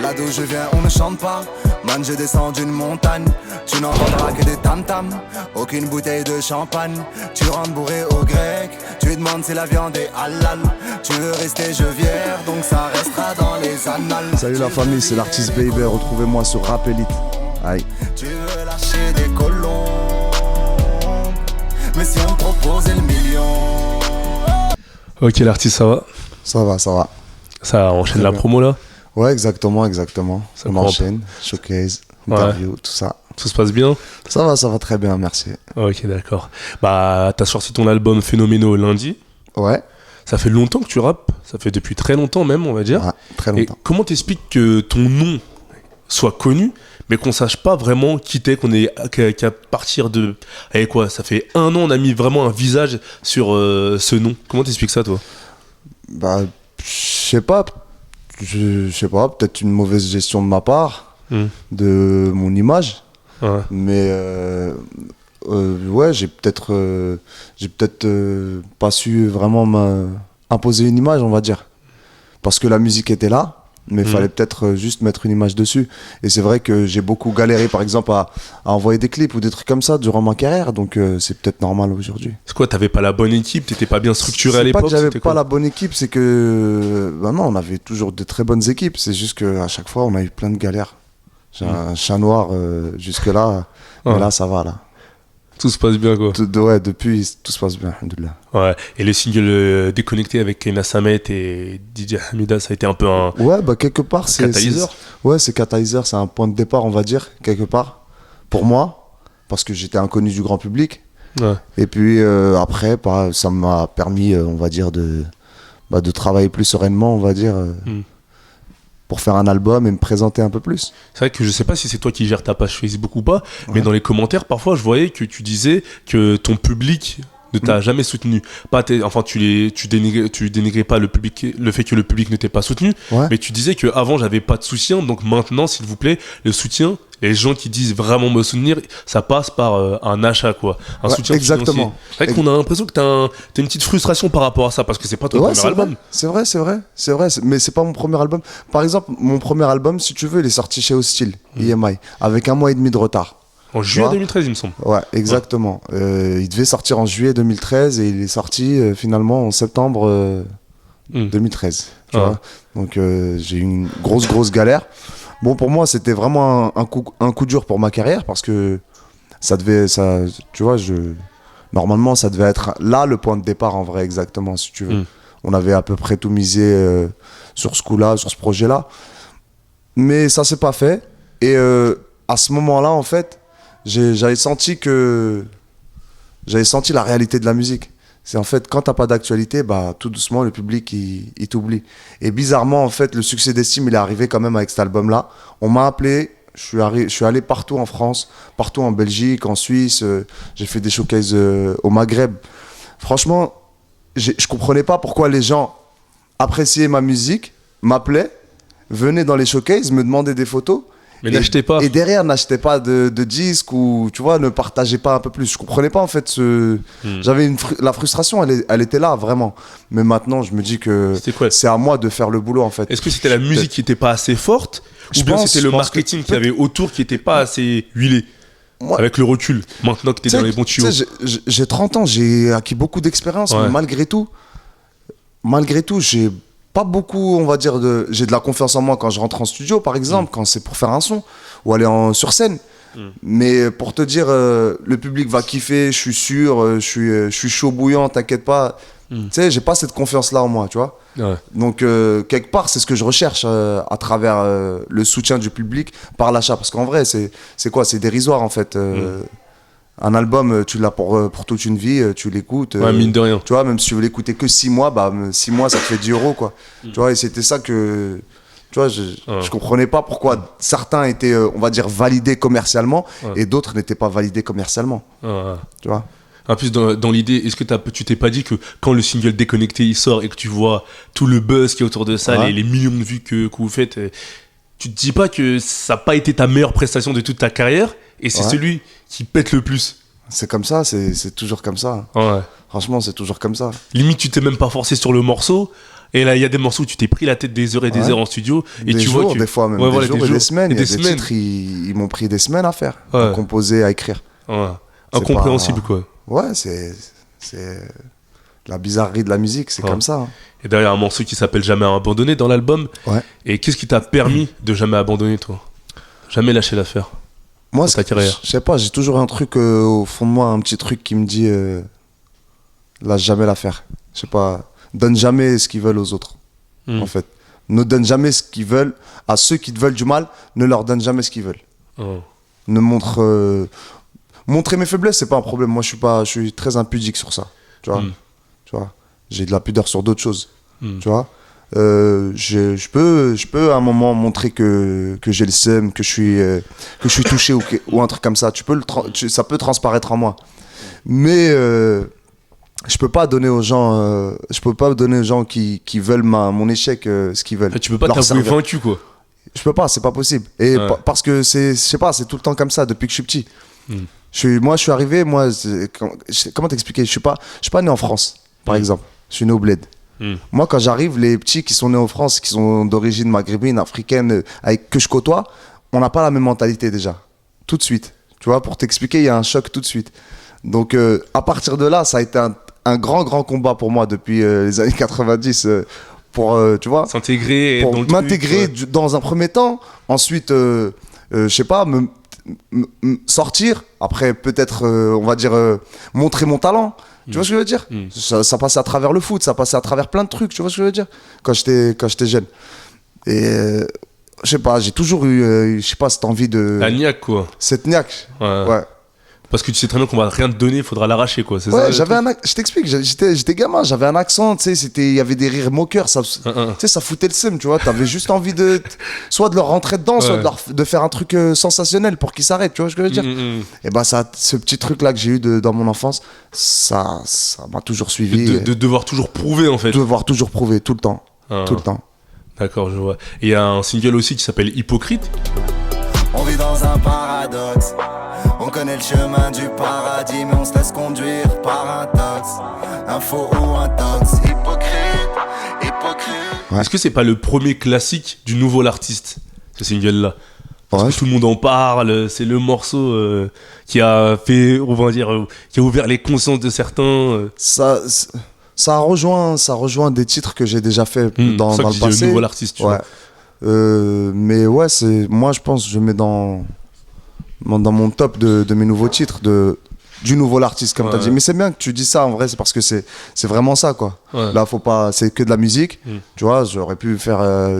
Là d'où je viens on ne chante pas. Man je descends d'une montagne. Tu n'entendras que des tam-tams. Aucune bouteille de champagne. Tu rentres bourré au grec. Tu demandes si la viande est halal. Tu veux rester gevière, donc ça restera dans les annales. Salut la famille, c'est l'artiste Baby. Retrouvez-moi sur Rap Elite. Aïe. Tu veux lâcher des colons, mais si on te proposait le million. Ok, l'artiste, ça va? Ça va. Ça enchaîne la promo là? Ouais, exactement. Ça on prend enchaîne, showcase, interview, tout ça. Tout se passe bien? Ça va très bien, merci. Ok, d'accord. Bah, t'as sorti ton album Phénoméno lundi. Ouais. Ça fait longtemps que tu rappes. Ça fait depuis très longtemps même, on va dire. Ouais, très longtemps. Et comment t'expliques que ton nom soit connu, mais qu'on sache pas vraiment qui t'es, qu'à partir de... Allez quoi, ça fait 1 an, on a mis vraiment un visage sur ce nom. Comment t'expliques ça, toi? Bah, je sais pas, peut-être une mauvaise gestion de ma part, de mon image. Ouais. Mais ouais, j'ai peut-être pas su vraiment imposer une image, on va dire. Parce que la musique était là, mais il fallait peut-être juste mettre une image dessus. Et c'est vrai que j'ai beaucoup galéré, par exemple, à envoyer des clips ou des trucs comme ça durant ma carrière, donc c'est peut-être normal aujourd'hui. C'est quoi, t'avais pas la bonne équipe? T'étais pas bien structuré à l'époque? C'est pas que j'avais pas la bonne équipe, c'est que... Bah non, on avait toujours de très bonnes équipes, c'est juste qu'à chaque fois, on a eu plein de galères. J'ai un chat noir jusque-là, mais là, ça va, là. Tout se passe bien, quoi. Ouais, depuis, tout se passe bien, alhamdoulilah. Ouais, et les singles Déconnecté avec Kena Samet et DJ Hamida, ça a été un peu un... Ouais, bah quelque part, c'est... catalyseur. Ouais, c'est catalyseur, c'est un point de départ, on va dire, quelque part, pour moi, parce que j'étais inconnu du grand public. Ouais. Et puis après, ça m'a permis, on va dire, de travailler plus sereinement, on va dire, pour faire un album et me présenter un peu plus. C'est vrai que je sais pas si c'est toi qui gères ta page Facebook ou pas, mais dans les commentaires, parfois, je voyais que tu disais que ton public ne t'a jamais soutenu. Enfin, tu dénigrais pas le fait que le public ne t'ait pas soutenu, mais tu disais que avant j'avais pas de soutien, donc maintenant, s'il vous plaît, le soutien, les gens qui disent vraiment me soutenir, ça passe par un achat, quoi. Un soutien exactement. financier. C'est vrai qu'on a l'impression que t'as une petite frustration par rapport à ça, parce que c'est pas ton premier album. C'est vrai, mais c'est pas mon premier album. Par exemple, mon premier album, si tu veux, il est sorti chez Hostile, EMI, avec 1 mois et demi de retard. En juillet 2013, il me semble. Ouais, exactement. Il devait sortir en juillet 2013 et il est sorti finalement en septembre 2013. Tu vois. Donc j'ai eu une grosse galère. Bon, pour moi, c'était vraiment un coup dur pour ma carrière parce que tu vois, normalement, ça devait être là le point de départ en vrai, exactement, si tu veux. On avait à peu près tout misé sur ce coup-là, sur ce projet-là. Mais ça s'est pas fait. Et à ce moment-là, en fait, j'avais senti la réalité de la musique. C'est en fait, quand t'as pas d'actualité, bah, tout doucement, le public, il t'oublie. Et bizarrement, en fait, le succès d'Estime, il est arrivé quand même avec cet album-là. On m'a appelé, je suis allé partout en France, partout en Belgique, en Suisse. J'ai fait des showcases au Maghreb. Franchement, je comprenais pas pourquoi les gens appréciaient ma musique, m'appelaient, venaient dans les showcases, me demandaient des photos. Mais n'achetez pas. Et derrière, n'achetez pas de disques ou, tu vois, ne partagez pas un peu plus. Je comprenais pas, en fait, j'avais la frustration, elle était là, vraiment. Mais maintenant, je me dis que c'est à moi de faire le boulot, en fait. Est-ce que c'était la musique qui était pas assez forte? Ou bien c'était le marketing qu'il y avait autour qui était pas assez huilé? Moi, avec le recul, maintenant que t'es dans les bons tuyaux. J'ai 30 ans, j'ai acquis beaucoup d'expérience, mais malgré tout, j'ai pas beaucoup, on va dire, j'ai de la confiance en moi quand je rentre en studio, par exemple, quand c'est pour faire un son, ou aller sur scène. Mais pour te dire, le public va kiffer, je suis sûr, je suis chaud bouillant, t'inquiète pas. Tu sais, j'ai pas cette confiance-là en moi, tu vois. Donc, quelque part, c'est ce que je recherche à travers le soutien du public par l'achat. Parce qu'en vrai, c'est quoi? C'est dérisoire, en fait. Un album, tu l'as pour toute une vie, tu l'écoutes. Mine de rien. Tu vois, même si tu veux l'écouter que 6 mois, 6 mois, ça te fait 10 €, quoi. Tu vois, et c'était ça que... Tu vois, je comprenais pas pourquoi certains étaient, on va dire, validés commercialement et d'autres n'étaient pas validés commercialement. Tu vois. En plus, dans l'idée, est-ce que tu t'es pas dit que quand le single Déconnecté il sort et que tu vois tout le buzz qui est autour de ça, les millions de vues que vous faites, tu te dis pas que ça n'a pas été ta meilleure prestation de toute ta carrière et c'est celui qui pète le plus? C'est comme ça, c'est toujours comme ça. Franchement, c'est toujours comme ça. Limite, tu t'es même pas forcé sur le morceau. Et là, il y a des morceaux où tu t'es pris la tête des heures et des heures en studio. Et des tu jours, vois que... des fois même des jours et des semaines. Il y a des titres, ils m'ont pris des semaines à faire, à composer, à écrire. Ouais. Incompréhensible, quoi. Ouais, c'est la bizarrerie de la musique, c'est comme ça. Hein. Et derrière un morceau qui s'appelle Jamais abandonné dans l'album. Ouais. Et qu'est-ce qui t'a permis de jamais abandonner, toi? Jamais lâcher l'affaire? Moi, ta carrière. Je sais pas, j'ai toujours un truc au fond de moi, un petit truc qui me dit lâche jamais l'affaire. Je sais pas, donne jamais ce qu'ils veulent aux autres, en fait. Ne donne jamais ce qu'ils veulent à ceux qui te veulent du mal, ne leur donne jamais ce qu'ils veulent. Ne montrer mes faiblesses, c'est pas un problème. Moi, je suis très impudique sur ça. Tu vois, j'ai de la pudeur sur d'autres choses. Tu vois, je peux à un moment montrer que j'ai le seum, que je suis touché ou un truc comme ça. Ça peut transparaître en moi. Mais je peux pas donner aux gens, qui veulent mon échec ce qu'ils veulent. Tu peux pas t'avouer vaincu, quoi. Je peux pas, c'est pas possible. Et parce que je sais pas, c'est tout le temps comme ça depuis que je suis petit. Je suis arrivé, comment t'expliquer, je suis pas né en France, par exemple. Je suis né au bled. Moi, quand j'arrive, les petits qui sont nés en France, qui sont d'origine maghrébine, africaine, que je côtoie, on n'a pas la même mentalité déjà. Tout de suite. Tu vois, pour t'expliquer, il y a un choc tout de suite. Donc, à partir de là, ça a été un grand combat pour moi depuis les années 90 pour, tu vois, s'intégrer, pour m'intégrer dans un premier temps. Ensuite, je sais pas, sortir. Après, peut-être, on va dire, montrer mon talent. Tu vois ce que je veux dire? Ça passait à travers le foot, ça passait à travers plein de trucs, tu vois ce que je veux dire? Quand j'étais jeune. Et je sais pas, j'ai toujours eu, je sais pas, cette envie de... La niaque, quoi. Cette niaque. Ouais. Parce que tu sais très bien qu'on va rien te donner, il faudra l'arracher, quoi. C'est ouais, ça, je t'explique, j'étais gamin, j'avais un accent, tu sais, il y avait des rires moqueurs, tu sais, ça foutait le seum, tu vois, t'avais juste envie soit de leur rentrer dedans, soit de faire un truc sensationnel pour qu'ils s'arrêtent, tu vois ce que je veux dire? Et bah, ce petit truc-là que j'ai eu dans mon enfance, ça m'a toujours suivi. De devoir toujours prouver, en fait. De devoir toujours prouver, tout le temps. Tout le temps. D'accord, je vois. Et il y a un single aussi qui s'appelle Hypocrite. On vit dans un paradoxe. On connaît le chemin du paradis, mais on se laisse conduire par un tox. Un faux ou un tox. Hypocrite. Ouais. Est-ce que c'est pas le premier classique du nouveau l'artiste, ce single-là? Parce Ouais. que tout le monde en parle, c'est le morceau qui a fait, on va dire, qui a ouvert les consciences de certains. Ça rejoint des titres que j'ai déjà fait dans le passé. Le nouveau l'artiste, tu vois. Mais ouais, moi je pense que je mets dans mon top de mes nouveaux titres du nouveau l'artiste, comme t'as dit. Mais c'est bien que tu dis ça, en vrai, c'est parce que c'est vraiment ça, quoi. Ouais. Là, c'est que de la musique. Tu vois, j'aurais pu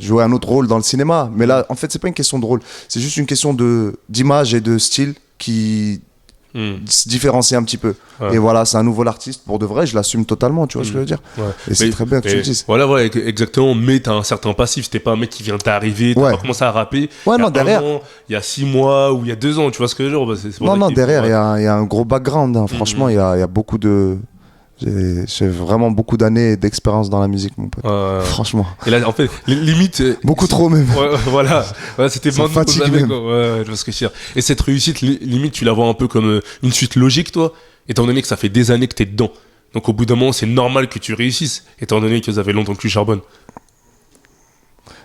jouer un autre rôle dans le cinéma. Mais là, en fait, c'est pas une question de rôle. C'est juste une question d'image et de style qui se différencie un petit peu. Ouais. Et voilà, c'est un nouveau l'artiste. Pour de vrai, je l'assume totalement, tu vois ce que je veux dire. Ouais. Et c'est très bien que tu le dises. Voilà, exactement. Mais t'as un certain passif. C'était pas un mec qui vient d'arriver, t'as pas commencé à rapper. Ouais, non, derrière. Il y a 6 mois ou il y a 2 ans, tu vois ce que je veux dire. Non, derrière, il y a un gros background. Hein. Franchement, il y a beaucoup de... J'ai vraiment beaucoup d'années d'expérience dans la musique, mon pote. Franchement. Et là, en fait, limite. Beaucoup trop, même. Voilà, c'était maintenant fatigue même. Je vois ce que je veux dire. Et cette réussite, limite, tu la vois un peu comme une suite logique, toi, étant donné que ça fait des années que t'es dedans. Donc, au bout d'un moment, c'est normal que tu réussisses, étant donné que ça fait longtemps que tu charbonnes.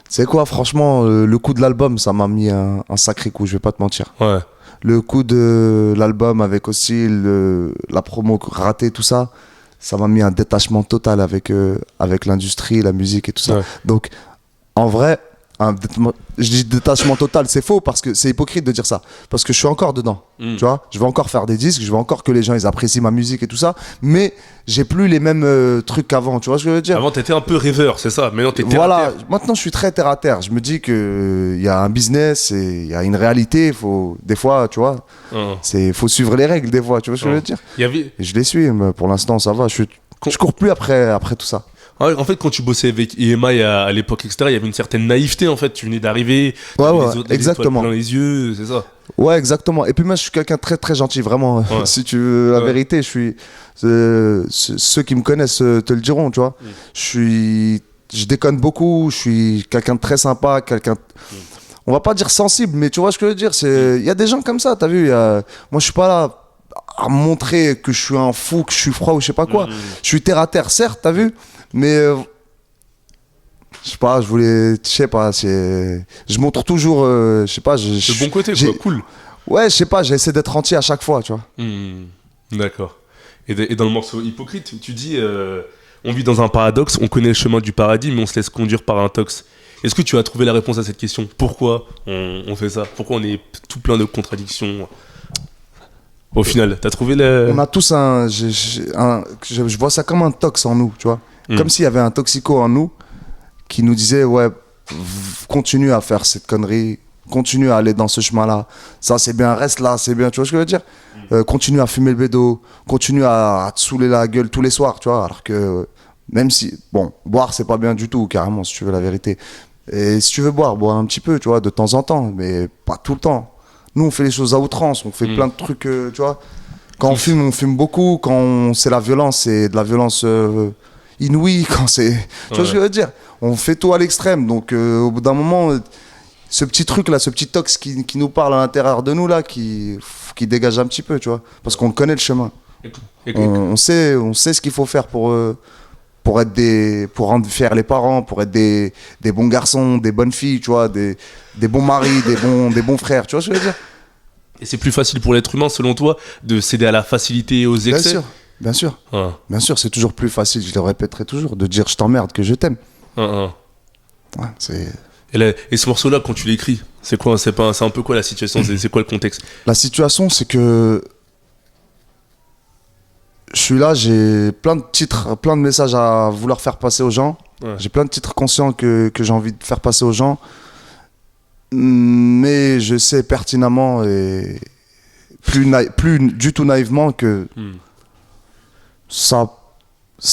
C'est quoi, franchement, le coup de l'album, ça m'a mis un sacré coup, je vais pas te mentir. Ouais. Le coup de l'album avec aussi la promo ratée, tout ça. Ça m'a mis un détachement total avec l'industrie, la musique et tout ça. Ouais. Donc, en vrai, je dis détachement total, c'est faux parce que c'est hypocrite de dire ça. Parce que je suis encore dedans, tu vois. Je vais encore faire des disques, je veux encore que les gens ils apprécient ma musique et tout ça. Mais j'ai plus les mêmes trucs qu'avant, tu vois ce que je veux dire. Avant, t'étais un peu rêveur, c'est ça. Maintenant, t'es terre à terre. Maintenant, je suis très terre à terre. Je me dis qu'il y a un business et il y a une réalité. Des fois, tu vois, faut suivre les règles des fois, tu vois ce que je veux dire. Et je les suis, mais pour l'instant, ça va. Je cours plus après tout ça. En fait, quand tu bossais avec EMI à l'époque, etc., il y avait une certaine naïveté, en fait. Tu venais d'arriver, exactement. Dans les yeux, c'est ça. Ouais, exactement. Et puis moi, je suis quelqu'un de très, très gentil, vraiment. Ouais. Si tu veux la vérité, je suis... ceux qui me connaissent te le diront, tu vois. Je déconne beaucoup, je suis quelqu'un de très sympa, on va pas dire sensible, mais tu vois ce que je veux dire. Il y a des gens comme ça, t'as vu. Moi, je suis pas là à montrer que je suis un fou, que je suis froid ou je sais pas quoi. Je suis terre à terre, certes, t'as vu. Mais Je sais pas, je montre toujours, je sais pas, Le bon côté, quoi, cool. Ouais, je sais pas, j'essaie d'être entier à chaque fois, tu vois. D'accord. Et dans le morceau Hypocrite, tu dis on vit dans un paradoxe, on connaît le chemin du paradis, mais on se laisse conduire par un tox. Est-ce que tu as trouvé la réponse à cette question? Pourquoi on fait ça? Pourquoi on est tout plein de contradictions? Au final, t'as trouvé On a tous je vois ça comme un tox en nous, tu vois. Comme s'il y avait un toxico en nous qui nous disait, ouais, continue à faire cette connerie, continue à aller dans ce chemin-là, ça c'est bien, reste là, c'est bien, tu vois ce que je veux dire? Continue à fumer le bédo, continue à te saouler la gueule tous les soirs, tu vois, alors que même si, bon, boire c'est pas bien du tout, carrément, si tu veux la vérité. Et si tu veux boire un petit peu, tu vois, de temps en temps, mais pas tout le temps. Nous, on fait les choses à outrance, on fait plein de trucs, tu vois. Quand on fume beaucoup, c'est la violence, c'est de la violence inouïe, quand c'est... Tu vois ce que je veux dire? On fait tout à l'extrême, donc au bout d'un moment, ce petit truc-là, ce petit tox qui nous parle à l'intérieur de nous, là, qui dégage un petit peu, tu vois. Parce qu'on connaît le chemin. On sait ce qu'il faut faire pour rendre fiers les parents, pour être des bons garçons, des bonnes filles, tu vois, des bons maris, des bons frères, tu vois ce que je veux dire? Et c'est plus facile pour l'être humain, selon toi, de céder à la facilité et aux excès? Bien sûr. Bien sûr, c'est toujours plus facile, je le répéterai toujours, de dire je t'emmerde que je t'aime. Ouais, c'est... Et ce morceau-là, quand tu l'écris, c'est quoi? C'est un peu quoi la situation? C'est quoi le contexte? La situation, c'est que je suis là, j'ai plein de titres, plein de messages à vouloir faire passer aux gens. Ouais. J'ai plein de titres conscients que j'ai envie de faire passer aux gens. Mais je sais pertinemment et plus du tout naïvement que ça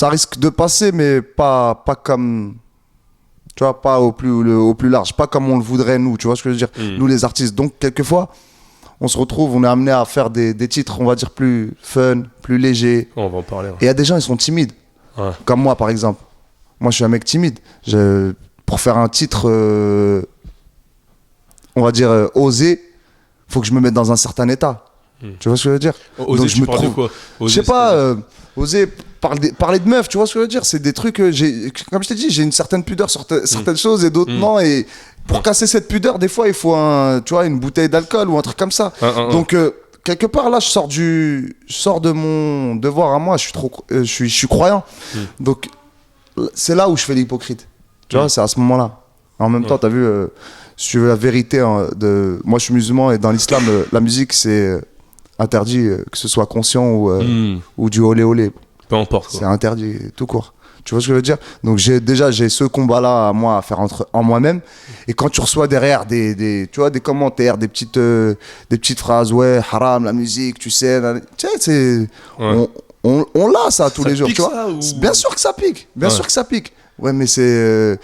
risque de passer, mais pas comme... Tu vois, pas au plus large, pas comme on le voudrait nous, tu vois ce que je veux dire, nous les artistes. Donc quelquefois, on se retrouve, on est amené à faire des titres, on va dire, plus fun, plus légers. On va en parler. Ouais. Et il y a des gens, ils sont timides. Ouais. Comme moi, par exemple. Moi, je suis un mec timide. Pour faire un titre, on va dire, osé, faut que je me mette dans un certain état. Tu vois ce que je veux dire? Osé, donc, je me trouve. De quoi? Je sais pas, oser parler de meufs, tu vois ce que je veux dire? C'est des trucs, comme je t'ai dit, j'ai une certaine pudeur sur certaines choses et d'autres non. Et pour casser cette pudeur, des fois, il faut une bouteille d'alcool ou un truc comme ça. Donc, quelque part, là, je sors de mon devoir à moi. Je suis croyant. Donc, c'est là où je fais l'hypocrite. Tu vois, c'est à ce moment-là. En même temps, t'as vu, si tu veux la vérité, moi, je suis musulman et dans l'islam, la musique, c'est interdit, que ce soit conscient ou du olé olé. Peu importe. C'est interdit, tout court. Tu vois ce que je veux dire? Donc j'ai ce combat-là à moi à faire en moi-même. Et quand tu reçois derrière des commentaires, des petites phrases, ouais, haram, la musique, tu sais, c'est... Ouais. On l'a ça tous les jours, tu vois. Bien sûr que ça pique. Bien sûr que ça pique. Ouais, mais c'est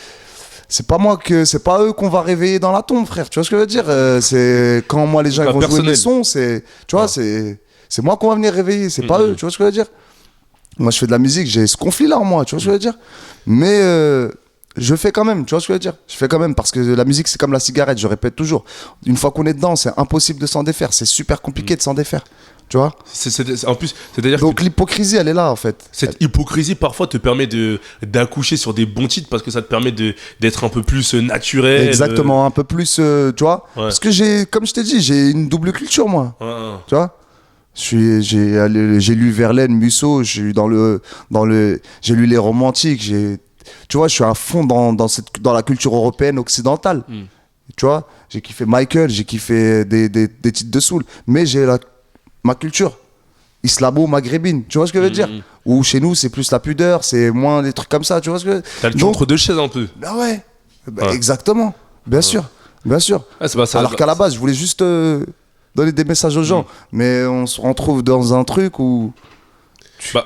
pas eux qu'on va réveiller dans la tombe, frère. Tu vois ce que je veux dire? C'est quand moi les gens vont jouer mes sons, c'est moi qu'on va venir réveiller, c'est pas eux. Tu vois ce que je veux dire? Moi, je fais de la musique, j'ai ce conflit-là en moi, tu vois ce que je veux dire? Mais je fais quand même, tu vois ce que je veux dire? Je fais quand même parce que la musique, c'est comme la cigarette, je répète toujours. Une fois qu'on est dedans, c'est impossible de s'en défaire. C'est super compliqué de s'en défaire, tu vois? En plus, c'est-à-dire donc l'hypocrisie, elle est là, en fait. Cette hypocrisie, parfois, te permet d'accoucher sur des bons titres parce que ça te permet d'être un peu plus naturel. Exactement, un peu plus, tu vois? Ouais. Parce que comme je t'ai dit, j'ai une double culture, moi. Tu vois? J'ai lu Verlaine, Musso, j'ai lu les romantiques, tu vois, je suis à fond dans la culture européenne occidentale. Tu vois, j'ai kiffé Michael, j'ai kiffé des titres de soul, mais j'ai ma culture islamo-maghrébine, tu vois ce que je veux dire? Où chez nous, c'est plus la pudeur, c'est moins des trucs comme ça, tu vois ce que... T'as le cul entre deux chaises un peu. Bah ouais, exactement, bien sûr. Alors qu'à la base, je voulais juste... donner des messages aux gens, mais on se retrouve dans un truc où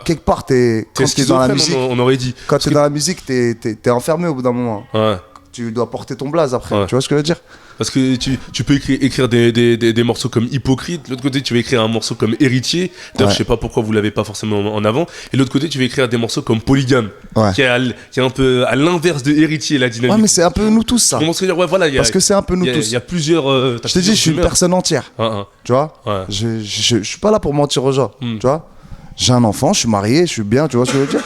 quelque part quand t'es dans la musique, on aurait dit. Quand t'es dans la musique, t'es enfermé au bout d'un moment. Ouais. Tu dois porter ton blaze après. Ouais. Tu vois ce que je veux dire? Parce que tu peux écrire des morceaux comme Hypocrite. De l'autre côté, tu vas écrire un morceau comme Héritier. D'ailleurs, je sais pas pourquoi vous l'avez pas forcément en avant. Et de l'autre côté, tu vas écrire des morceaux comme Polygame, qui est un peu à l'inverse de Héritier, la dynamique. Ouais, mais c'est un peu nous tous, ça. Parce que c'est un peu nous tous. Il y a plusieurs. Je t'ai dit, je suis une personne entière. Tu vois? Je suis pas là pour mentir aux gens. Tu vois? J'ai un enfant, je suis marié, je suis bien. Tu vois ce que je veux dire?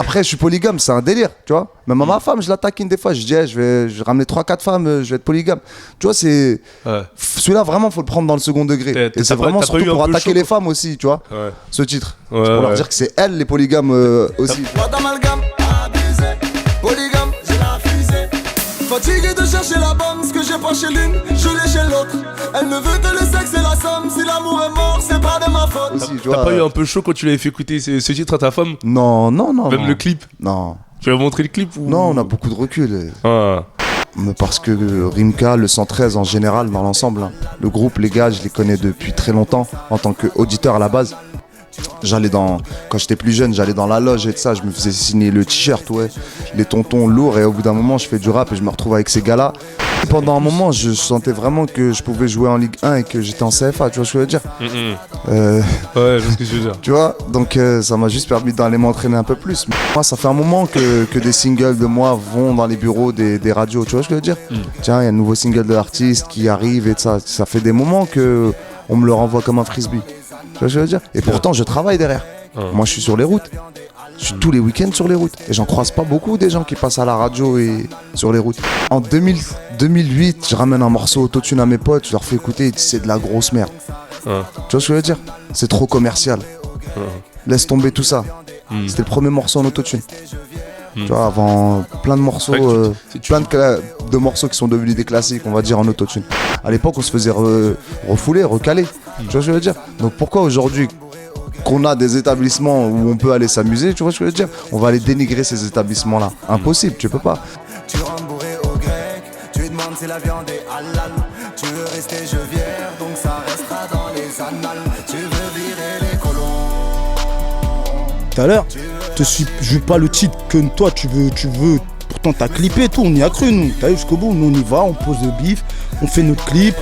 Après, je suis polygame, c'est un délire, tu vois. Même à ma femme, je la taquine des fois. Je dis, je vais ramener 3-4 femmes, je vais être polygame. Tu vois, c'est. Ouais. Celui-là, vraiment, faut le prendre dans le second degré. Et c'est vraiment surtout pour attaquer les femmes aussi, tu vois. Ouais. Ce titre. Ouais, c'est pour leur dire que c'est elles, les polygames aussi. Pas d'amalgame, abusé. Polygame, j'ai la fusée. Fatigué de chercher la bombe, ce que j'ai pas chez l'une, je l'ai chez l'autre. Elle ne veut que le sexe et la somme. Si l'amour est mort, c'est pas de ma faute. Aussi, tu T'as vois, pas eu un peu chaud quand tu l'avais fait écouter ce titre à ta femme? Non. Même non. le clip? Non. Tu lui as montré le clip ou... Non, on a beaucoup de recul. Ah. Mais parce que Rimka, le 113 en général, dans l'ensemble, hein, le groupe, les gars, je les connais depuis très longtemps en tant qu'auditeur à la base. Quand j'étais plus jeune, j'allais dans la loge et tout ça, je me faisais signer le t-shirt, ouais, les tontons lourds, et au bout d'un moment, je fais du rap et je me retrouve avec ces gars-là. Pendant un moment, je sentais vraiment que je pouvais jouer en Ligue 1 et que j'étais en CFA, tu vois ce que je veux dire? Ouais, je vois ce que je veux dire. Tu vois, donc ça m'a juste permis d'aller m'entraîner un peu plus. Mais moi, ça fait un moment que des singles de moi vont dans les bureaux des radios, tu vois ce que je veux dire? Tiens, il y a un nouveau single de l'artiste qui arrive et tout ça. Ça fait des moments que on me le renvoie comme un frisbee. Tu vois ce que je veux dire? Et pourtant, je travaille derrière. Moi, je suis sur les routes. Je suis tous les week-ends sur les routes. Et j'en croise pas beaucoup des gens qui passent à la radio et sur les routes. En 2008, je ramène un morceau autotune à mes potes, je leur fais écouter, ils disent c'est de la grosse merde. Tu vois ce que je veux dire? C'est trop commercial. Laisse tomber tout ça. C'était le premier morceau en autotune. Tu vois, avant plein de morceaux, de morceaux qui sont devenus des classiques, on va dire, en autotune. À l'époque, on se faisait refouler, recaler. Tu vois ce que je veux dire? Donc pourquoi aujourd'hui qu'on a des établissements où on peut aller s'amuser, tu vois ce que je veux dire? On va aller dénigrer ces établissements-là. Impossible, tu peux pas. Tu rentres bourré au grec, tu demandes si la viande est halal. Tu veux rester chevrière, donc ça restera dans les annales. Tu veux virer les colons. Tout à l'heure, je veux pas le titre que toi tu veux. Pourtant t'as clippé et tout, on y a cru nous. T'as vu jusqu'au bout, nous on y va, on pose le bif, on fait notre clip.